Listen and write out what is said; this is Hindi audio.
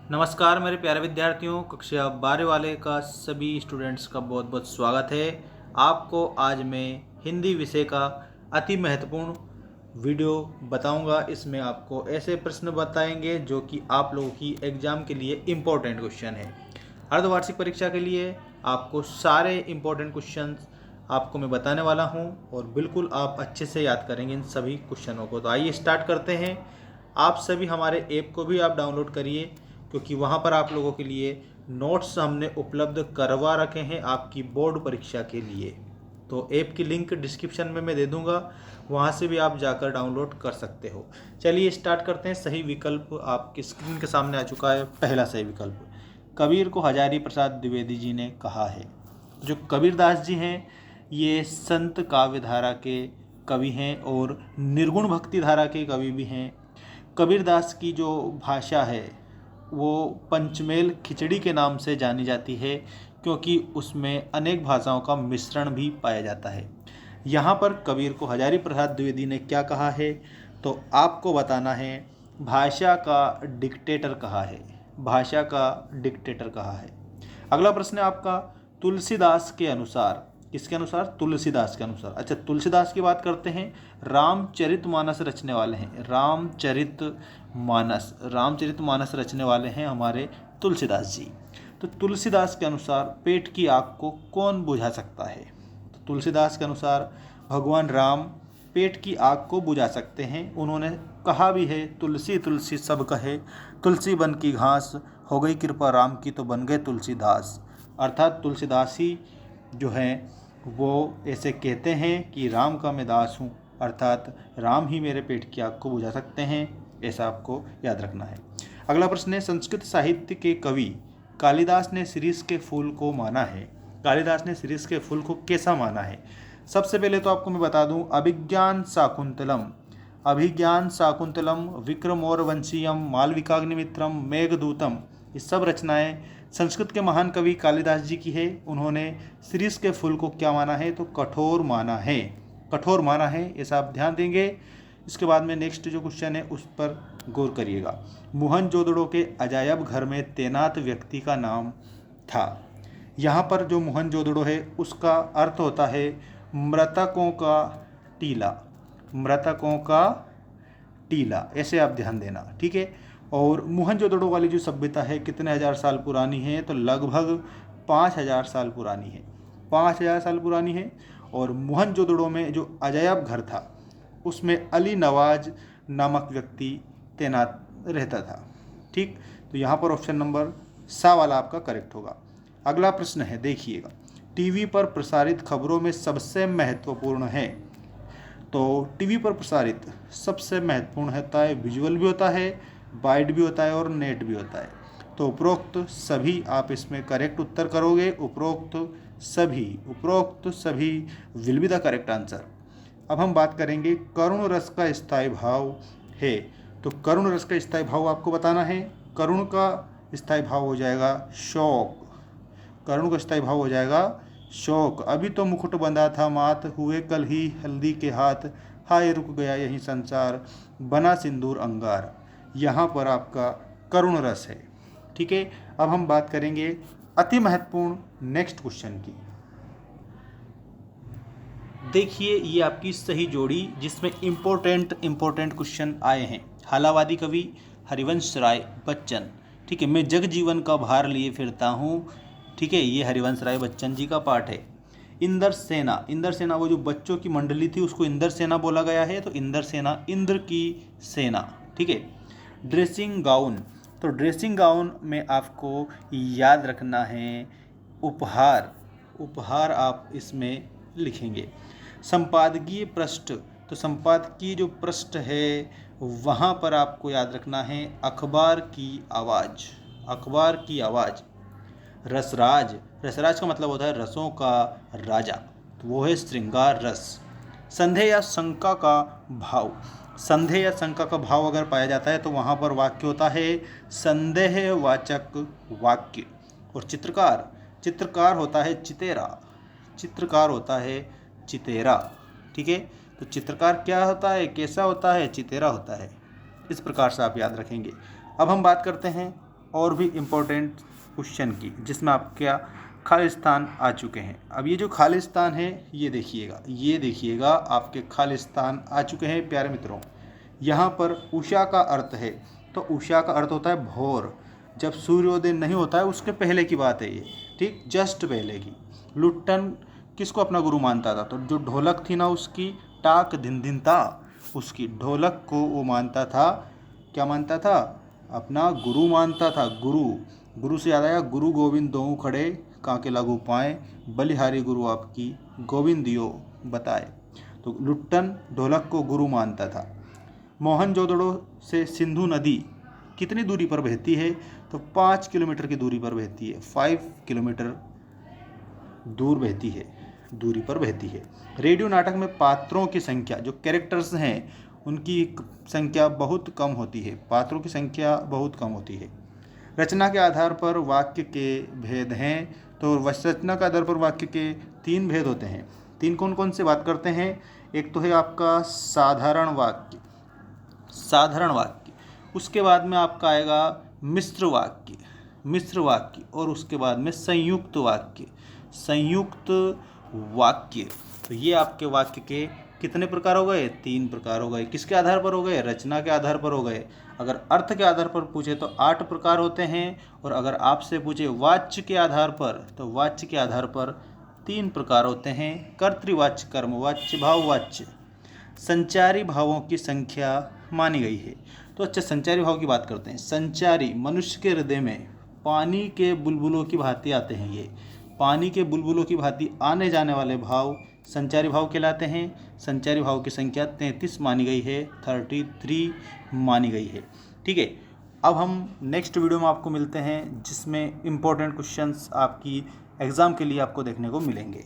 नमस्कार मेरे प्यारे विद्यार्थियों, कक्षा 12 वाले का सभी स्टूडेंट्स का बहुत बहुत स्वागत है। आपको आज मैं हिंदी विषय का अति महत्वपूर्ण वीडियो बताऊंगा। इसमें आपको ऐसे प्रश्न बताएंगे जो कि आप लोगों की एग्ज़ाम के लिए इम्पोर्टेंट क्वेश्चन है। अर्धवार्षिक परीक्षा के लिए आपको सारे इम्पोर्टेंट क्वेश्चंस आपको मैं बताने वाला हूं और बिल्कुल आप अच्छे से याद करेंगे इन सभी क्वेश्चनों को। तो आइए स्टार्ट करते हैं। आप सभी हमारे ऐप को भी आप डाउनलोड करिए, क्योंकि वहाँ पर आप लोगों के लिए नोट्स हमने उपलब्ध करवा रखे हैं आपकी बोर्ड परीक्षा के लिए। तो ऐप की लिंक डिस्क्रिप्शन में मैं दे दूँगा, वहाँ से भी आप जाकर डाउनलोड कर सकते हो। चलिए स्टार्ट करते हैं। सही विकल्प आपकी स्क्रीन के सामने आ चुका है। पहला सही विकल्प, कबीर को हजारी प्रसाद द्विवेदी जी ने कहा है। जो कबीरदास जी हैं ये संत काव्य धारा के कवि हैं और निर्गुण भक्ति धारा के कवि भी हैं। कबीरदास की जो भाषा है वो पंचमेल खिचड़ी के नाम से जानी जाती है, क्योंकि उसमें अनेक भाषाओं का मिश्रण भी पाया जाता है। यहाँ पर कबीर को हजारी प्रसाद द्विवेदी ने क्या कहा है, तो आपको बताना है भाषा का डिक्टेटर कहा है। भाषा का डिक्टेटर कहा है। अगला प्रश्न है आपका, तुलसीदास के अनुसार, किसके अनुसार? तुलसीदास के अनुसार। अच्छा, तुलसीदास की बात करते हैं। रामचरितमानस रचने वाले हैं। रामचरितमानस रचने वाले हैं हमारे तुलसीदास जी। तो तुलसीदास के अनुसार पेट की आग को कौन बुझा सकता है? तो तुलसीदास के अनुसार भगवान राम पेट की आग को बुझा सकते हैं। उन्होंने कहा भी है, तुलसी तुलसी सब कहे, तुलसी बन की घास, हो गई कृपा राम की तो बन गए तुलसीदास। अर्थात तुलसीदास ही जो हैं वो ऐसे कहते हैं कि राम का मैं दास हूँ, अर्थात राम ही मेरे पेट की आग को बुझा सकते हैं। ऐसा आपको याद रखना है। अगला प्रश्न है, संस्कृत साहित्य के कवि कालिदास ने शिरीष के फूल को माना है। कालिदास ने शिरीष के फूल को कैसा माना है? सबसे पहले तो आपको मैं बता दूं, अभिज्ञान शाकुंतलम, विक्रमोर्वशीयम, मालविकाग्निमित्रम, मेघदूतम, ये सब रचनाएं संस्कृत के महान कवि कालिदास जी की है। उन्होंने शिरीष के फूल को क्या माना है? तो कठोर माना है। कठोर माना है, ऐसा आप ध्यान देंगे। इसके बाद में नेक्स्ट जो क्वेश्चन है उस पर गौर करिएगा। मोहनजोदड़ो के अजायब घर में तैनात व्यक्ति का नाम था। यहाँ पर जो मोहनजोदड़ो है उसका अर्थ होता है मृतकों का टीला। मृतकों का टीला, ऐसे आप ध्यान देना, ठीक है। और मोहनजोदड़ो वाली जो सभ्यता है कितने हज़ार साल पुरानी है? तो लगभग 5000 साल पुरानी है। 5000 साल पुरानी है। और मोहनजोदड़ो में जो अजायब घर था उसमें अली नवाज नामक व्यक्ति तैनात रहता था। ठीक, तो यहाँ पर ऑप्शन नंबर सा वाला आपका करेक्ट होगा। अगला प्रश्न है, देखिएगा, टीवी पर प्रसारित खबरों में सबसे महत्वपूर्ण है। तो टीवी पर प्रसारित सबसे महत्वपूर्ण होता है, विजुअल भी होता है, बाइट भी होता है और नेट भी होता है। तो उपरोक्त सभी आप इसमें करेक्ट उत्तर करोगे। उपरोक्त सभी will be the correct answer. अब हम बात करेंगे करुण रस का स्थायी भाव है। तो करुण रस का स्थायी भाव आपको बताना है। करुण का स्थायी भाव हो जाएगा शोक। करुण का स्थायी भाव हो जाएगा शोक। अभी तो मुकुट बंधा था मात, हुए कल ही हल्दी के हाथ, हाय रुक गया यही संसार, बना सिंदूर अंगार। यहाँ पर आपका करुण रस है। ठीक है, अब हम बात करेंगे अति महत्वपूर्ण नेक्स्ट क्वेश्चन की। देखिए, ये आपकी सही जोड़ी जिसमें इम्पोर्टेंट क्वेश्चन आए हैं। हालावादी कवि हरिवंश राय बच्चन। ठीक है, मैं जग जीवन का भार लिए फिरता हूँ। ठीक है, ये हरिवंश राय बच्चन जी का पाठ है। इंद्र सेना वो जो बच्चों की मंडली थी उसको इंद्र सेना बोला गया है। तो इंद्र सेना, इंद्र की सेना। ठीक है। ड्रेसिंग गाउन, तो ड्रेसिंग गाउन में आपको याद रखना है उपहार। उपहार आप इसमें लिखेंगे। संपादकीय पृष्ठ, तो संपादकीय जो पृष्ठ है वहाँ पर आपको याद रखना है अखबार की आवाज़। अखबार की आवाज़। रसराज, रसराज का मतलब होता है रसों का राजा, तो वो है श्रृंगार रस। संदेह या शंका का भाव, संदेह या शंका का भाव अगर पाया जाता है तो वहाँ पर वाक्य होता है संदेहवाचक वाक्य। और चित्रकार, चित्रकार होता है चितेरा। चित्रकार होता है चितेरा। ठीक है, तो चित्रकार क्या होता है, कैसा होता है? चितेरा होता है। इस प्रकार से आप याद रखेंगे। अब हम बात करते हैं और भी इम्पोर्टेंट क्वेश्चन की, जिसमें आपका खालिस्तान आ चुके हैं। अब ये जो खालिस्तान है ये देखिएगा आपके खालिस्तान आ चुके हैं प्यारे मित्रों। यहाँ पर उषा का अर्थ है, तो उषा का अर्थ होता है भोर, जब सूर्योदय नहीं होता है उसके पहले की बात है ये, ठीक, जस्ट पहले की। लुट्टन किसको अपना गुरु मानता था? तो जो ढोलक थी ना उसकी टाक धिन धिन था, उसकी ढोलक को वो मानता था, क्या मानता था? अपना गुरु मानता था। गुरु से याद आया, गुरु गोविंद दोऊ खड़े काके लागू पाए, बलिहारी गुरु आपकी गोविंद दियो बताए। तो लुट्टन ढोलक को गुरु मानता था। मोहनजोदड़ो से सिंधु नदी कितनी दूरी पर बहती है? तो 5 किलोमीटर की दूरी पर बहती है, 5 किलोमीटर दूरी पर बहती है। रेडियो नाटक में पात्रों की संख्या, जो कैरेक्टर्स हैं उनकी संख्या बहुत कम होती है, पात्रों की संख्या बहुत कम होती है। रचना के आधार पर वाक्य के भेद हैं, तो रचना के आधार पर वाक्य के 3 भेद होते हैं। 3 कौन कौन से बात करते हैं? एक तो है आपका साधारण वाक्य, उसके बाद में आपका आएगा मिश्र वाक्य, और उसके बाद में संयुक्त वाक्य। तो ये आपके वाक्य के कितने प्रकार हो गए? 3 प्रकार हो गए। किसके आधार पर हो गए? रचना के आधार पर हो गए। अगर अर्थ के आधार पर पूछे तो 8 प्रकार होते हैं, और अगर आपसे पूछे वाच्य के आधार पर, तो वाच्य के आधार पर 3 प्रकार होते हैं, कर्तृवाच्य, कर्मवाच्य, भाववाच्य। संचारी भावों की संख्या मानी गई है। तो अच्छा, संचारी भाव की बात करते हैं। संचारी, मनुष्य के हृदय में पानी के बुलबुलों की भांति आते हैं। ये पानी के बुलबुलों की भांति आने जाने वाले भाव संचारी भाव कहलाते हैं। संचारी भाव की संख्या 33 मानी गई है, 33 मानी गई है। ठीक है, अब हम नेक्स्ट वीडियो में आपको मिलते हैं, जिसमें इम्पोर्टेंट क्वेश्चंस आपकी एग्ज़ाम के लिए आपको देखने को मिलेंगे।